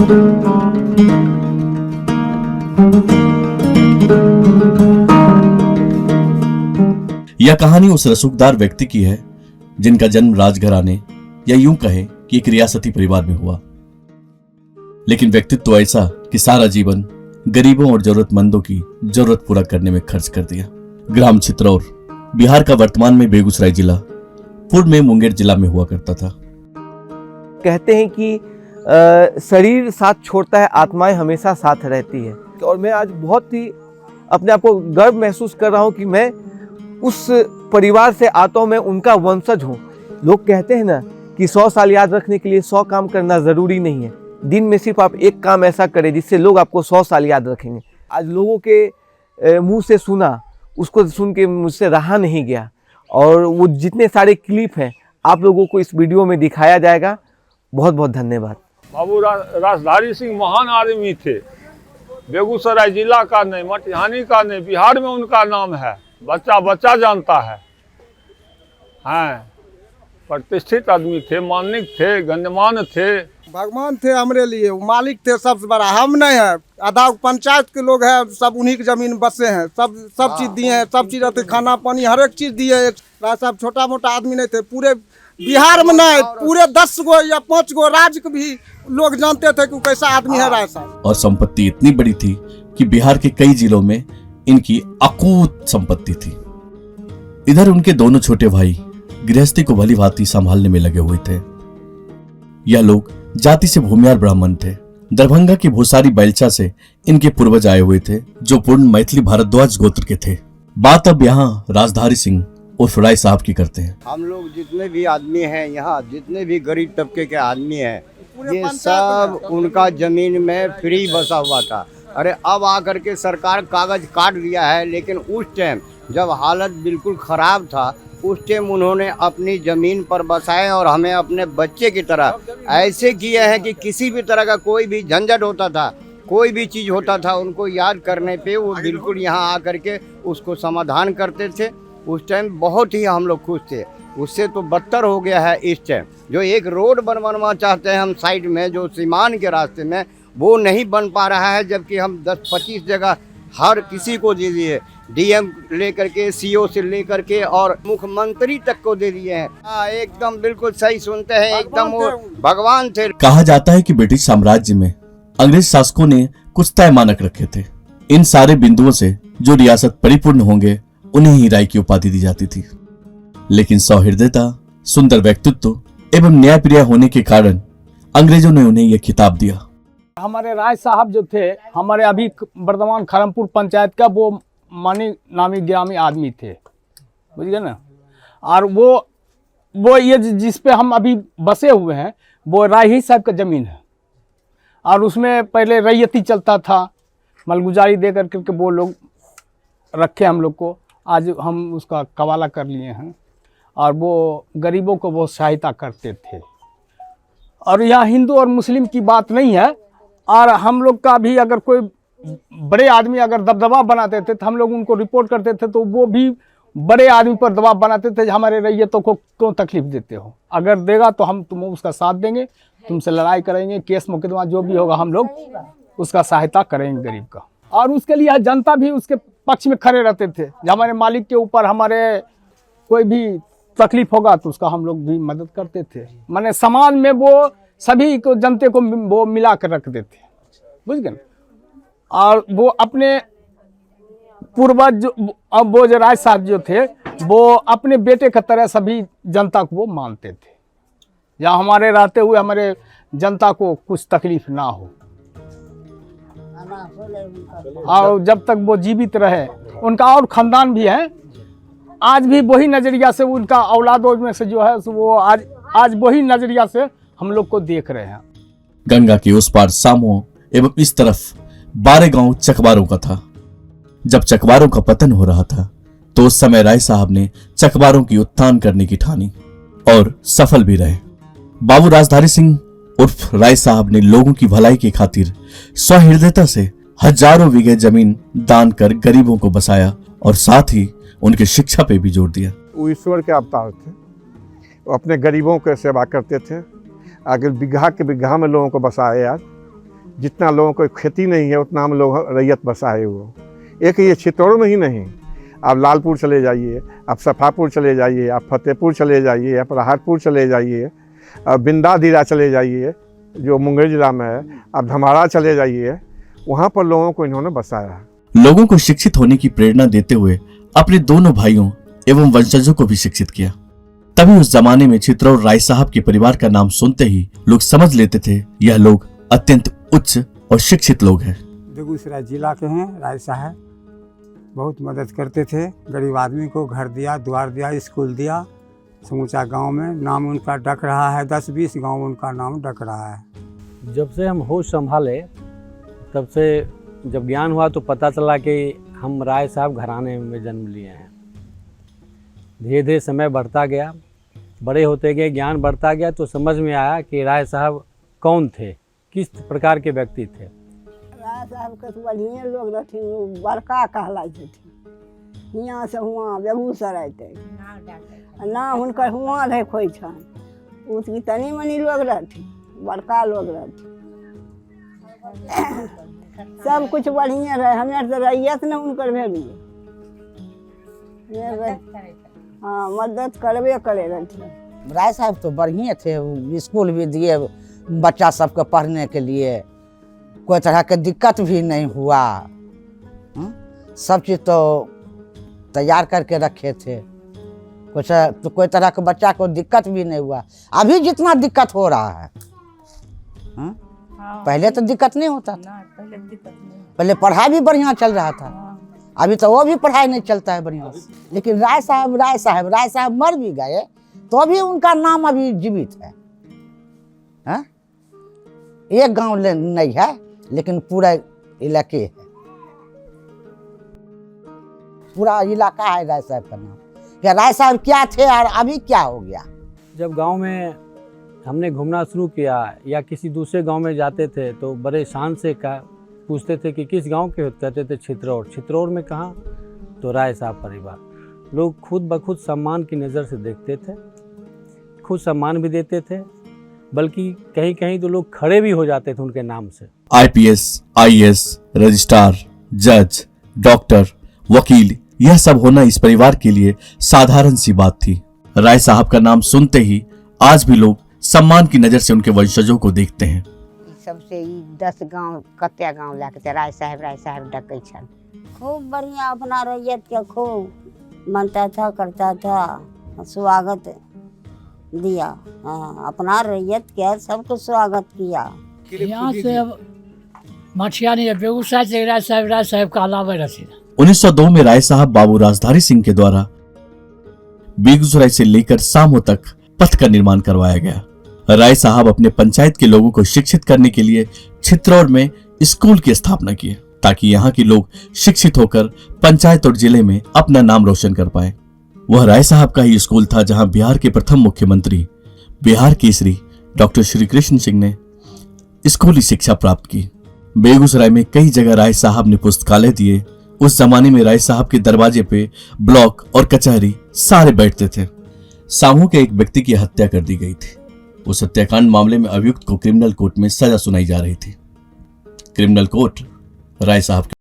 यह कहानी उस रसूखदार व्यक्ति की है जिनका जन्म राजघराने या यूं कहें कि एक रियासती परिवार में हुआ, लेकिन व्यक्तित्व ऐसा कि सारा जीवन गरीबों और जरूरतमंदों की जरूरत पूरा करने में खर्च कर दिया। ग्राम चित्रौर बिहार का वर्तमान में बेगूसराय जिला, पूर्व में मुंगेर जिला में हुआ करता था। कहते हैं कि शरीर साथ छोड़ता है, आत्माएं हमेशा साथ रहती है। और मैं आज बहुत ही अपने आप को गर्व महसूस कर रहा हूं कि मैं उस परिवार से आता हूं, मैं उनका वंशज हूं। लोग कहते हैं ना कि 100 साल याद रखने के लिए 100 काम करना ज़रूरी नहीं है। दिन में सिर्फ आप एक काम ऐसा करें जिससे लोग आपको 100 साल याद रखेंगे। आज लोगों के मुंह से सुना, उसको सुन के मुझसे रहा नहीं गया, और वो जितने सारे क्लिप हैं आप लोगों को इस वीडियो में दिखाया जाएगा। बहुत बहुत धन्यवाद। बाबू राजधारी सिंह महान आदमी थे, बेगूसराय जिला का नहीं, मटिहानी का नहीं, बिहार में उनका नाम है, बच्चा बच्चा जानता है। हाँ, प्रतिष्ठित आदमी थे, मानिक थे, गण्यमान थे, भगवान थे हमारे लिए, मालिक थे सबसे बड़ा। हम नहीं है, आधा पंचायत के लोग हैं, सब उन्हीं की जमीन बसे हैं, सब चीज़ दिए हैं, सब चीज़ रहते, खाना पानी हर एक चीज़ दिए। राय साहब छोटा मोटा आदमी नहीं थे, पूरे बिहार में नहीं, पूरे 10 गो या 5 गो राज्य के भी लोग जानते थे कि कैसा आदमी है राय साहब। और संपत्ति इतनी बड़ी थी कि बिहार के कई जिलों में इनकी अकूत संपत्ति थी। इधर उनके दोनों छोटे भाई गृहस्थी को भली भांति संभालने में लगे हुए थे। यह लोग जाति से भूमियार ब्राह्मण थे। दरभंगा की भूसारी बैलचा से इनके पूर्वज आए हुए थे, जो पूर्ण मैथिली भारद्वाज गोत्र के थे। बात अब यहाँ राजधारी सिंह उर्फ राय साहब की करते हैं। हम लोग जितने भी आदमी हैं यहाँ, जितने भी गरीब तबके के आदमी हैं, ये सब उनका जमीन में फ्री बसा हुआ था। अरे अब आकर के सरकार कागज काट दिया है, लेकिन उस टाइम जब हालत बिल्कुल ख़राब था, उस टाइम उन्होंने अपनी ज़मीन पर बसाए और हमें अपने बच्चे की तरह ऐसे किए हैं कि किसी भी तरह का कोई भी झंझट होता था, कोई भी चीज़ होता था, उनको याद करने पे वो बिल्कुल यहाँ आकर के उसको समाधान करते थे। उस टाइम बहुत ही हम लोग खुश थे। उससे तो बदतर हो गया है इस टाइम। जो एक रोड बनवाना चाहते हैं हम साइड में, जो सीमान के रास्ते में, वो नहीं बन पा रहा है, जबकि हम 10-25 जगह हर किसी को दे दिए, डीएम लेकर के, सीओ से लेकर के और मुख्यमंत्री तक को दे दिए हैं। एकदम बिल्कुल सही सुनते हैं, एकदम वो भगवान थे। कहा जाता है कि ब्रिटिश साम्राज्य में अंग्रेज शासकों ने कुछ तय मानक रखे थे। इन सारे बिंदुओं से जो रियासत परिपूर्ण होंगे उन्हें ही राय की उपाधि दी जाती थी। लेकिन सौहृदयता, सुंदर व्यक्तित्व एवं न्यायप्रिय होने के कारण अंग्रेजों ने उन्हें यह खिताब दिया। हमारे राय साहब जो थे, हमारे अभी वर्तमान खरमपुर पंचायत का वो मानी नामी ग्रामी आदमी थे, बुझ गए ना। और वो ये जिस पे हम अभी बसे हुए हैं, वो राय ही साहब का ज़मीन है। और उसमें पहले रैयती चलता था, मलगुजारी दे करके वो लोग रखे हम लोग को। आज हम उसका कवाला कर लिए हैं, और वो गरीबों को बहुत सहायता करते थे। और यहाँ हिंदू और मुस्लिम की बात नहीं है। और हम लोग का भी अगर कोई बड़े आदमी अगर दबदबा बनाते थे तो हम लोग उनको रिपोर्ट करते थे, तो वो भी बड़े आदमी पर दबाव बनाते थे, हमारे रैयतों को क्यों तकलीफ देते हो, अगर देगा तो हम तुम उसका साथ देंगे, तुमसे लड़ाई करेंगे, केस मुकदमा जो भी होगा हम लोग उसका सहायता करेंगे गरीब का। और उसके लिए जनता भी उसके पक्ष में खड़े रहते थे। जब हमारे मालिक के ऊपर हमारे कोई भी तकलीफ होगा तो उसका हम लोग भी मदद करते थे। माने समाज में वो सभी को, जनते को वो मिला कर रख देते, बुझ गए। और वो अपने पूर्वज, अब वो जो राय साहब जो थे, वो अपने बेटे की तरह सभी जनता को वो मानते थे। या हमारे रहते हुए हमारे जनता को कुछ तकलीफ ना हो, और जब तक वो जीवित रहे। उनका और खानदान भी है, आज भी वही नज़रिया से उनका औलादों में से जो है वो आज वही नज़रिया से हम लोग को देख रहे हैं। गंगा के उस पार सामो एवं इस तरफ 12 गांव चकवारों का था। जब चकवारों का पतन हो रहा था तो उस समय राय साहब ने चकवारों की उत्थान करने की ठानी और सफल भी रहे। बाबू राजधारी सिंह उर्फ राय साहब ने लोगों की भलाई की खातिर सहृदयता से हजारों बीघे जमीन दान कर गरीबों को बसाया और साथ ही उनकी शिक्षा पे भी जोर दिया। वो ईश्वर के अवतार थे, वो अपने गरीबों के सेवा करते थे। आगे बिगहा के बिगहा में लोगों को बसाए। आज जितना लोगों को खेती नहीं है उतना हम लोग रैयत बसाए हुए। एक ये चित्तौड़ में ही नहीं, आप लालपुर चले जाइए, आप सफापुर चले जाइए, आप फतेहपुर चले जाइए, आप राहतपुर चले जाइए, आप बिंदादीरा चले जाइए जो मुंगेर जिला में है, आप धमारा चले जाइए, वहाँ पर लोगों को इन्होंने बसाया है। लोगों को शिक्षित होने की प्रेरणा देते हुए अपने दोनों भाइयों एवं वंशजों को भी शिक्षित किया। तभी उस जमाने में चित्तौड़ राय साहब के परिवार का नाम सुनते ही लोग समझ लेते थे यह लोग अत्यंत उच्च और शिक्षित लोग हैं। बेगूसराय जिला के हैं राय साहब, बहुत मदद करते थे। गरीब आदमी को घर दिया, द्वार दिया, स्कूल दिया। समूचा गांव में नाम उनका डक रहा है, 10-20 गांव उनका नाम डक रहा है। जब से हम होश संभाले तब से जब ज्ञान हुआ तो पता चला कि हम राय साहब घराने में जन्म लिए हैं। धीरे धीरे समय बढ़ता गया, बड़े होते गए, ज्ञान बढ़ता गया तो समझ में आया कि राय साहब कौन थे, किस प्रकार के व्यक्ति थे। राय साहब के बढ़िया लोग रहथिन, बड़का कहलाई छथिन। यहाँ से हुआ बेगूसराय तक ना हुनकर हुआ रहे खोई छन, उसकी तनी मनी लोग रहथिन, बड़का लोग रहथिन। सब कुछ बढ़िया रहे, हमें तो रैयत न उनकर भेलिए। हाँ, मदद करबे करे रहथिन। राय साहब तो बढ़िया थे, स्कूल भी दिए बच्चा सबको पढ़ने के लिए, कोई तरह के दिक्कत भी नहीं हुआ। सब चीज़ तो तैयार करके रखे थे, कोई तरह के बच्चा को दिक्कत भी नहीं हुआ। अभी जितना दिक्कत हो रहा है, पहले तो दिक्कत नहीं होता था। पहले पढ़ाई भी बढ़िया चल रहा था, अभी तो वो भी पढ़ाई नहीं चलता है बढ़िया से। लेकिन राय साहब मर भी गए तो भी उनका नाम अभी जीवित है। हाँ? एक गांव नहीं है लेकिन पूरा इलाके है, पूरा इलाका है राय साहब का नाम। क्या राय साहब क्या थे और अभी क्या हो गया? जब गांव में हमने घूमना शुरू किया या किसी दूसरे गांव में जाते थे तो बड़े शान से पूछते थे कि किस गांव के हो, कहते थे चित्तौड़ में कहाँ, तो राय साहब परिवार। लोग खुद ब खुद सम्मान की नज़र से देखते थे, खुद सम्मान भी देते थे, बल्कि कहीं कहीं तो लोग खड़े भी हो जाते थे उनके नाम से। IPS, IAS, रजिस्ट्रार, जज, डॉक्टर, वकील, यह सब होना इस परिवार के लिए साधारण सी बात थी। राय साहब का नाम सुनते ही आज भी लोग सम्मान की नजर से उनके वंशजों को देखते हैं। सबसे 10 गांव कत्या गांव लाके राय साहब डकै छन। खूब बढ़िया अपना रैयत के खूब मानता था, करता था, स्वागत दिया। अपना रैयत के सबको स्वागत किया। यहाँ से अब मठिया नहीं है, बेगूसराय से राय साहब का अलावा रहती। 1902 में राय साहब बाबू राजधारी सिंह के द्वारा बेगूसराय से लेकर सामो तक पथ का निर्माण करवाया गया। राय साहब अपने पंचायत के लोगों को शिक्षित करने के लिए चित्तौड़ में स्कूल की स्थापना की ताकि यहाँ के लोग शिक्षित होकर पंचायत और जिले में अपना नाम रोशन कर पाए। वह राय साहब का ही स्कूल था जहां बिहार के प्रथम मुख्यमंत्री बिहार केसरी डॉक्टर श्री कृष्ण सिंह ने स्कूली शिक्षा प्राप्त की। बेगूसराय में कई जगह राय साहब ने पुस्तकालय दिए। उस जमाने में राय साहब के दरवाजे पे ब्लॉक और कचहरी सारे बैठते थे। सामू के एक व्यक्ति की हत्या कर दी गई थी। उस हत्याकांड मामले में अभियुक्त को क्रिमिनल कोर्ट में सजा सुनाई जा रही थी। क्रिमिनल कोर्ट राय साहब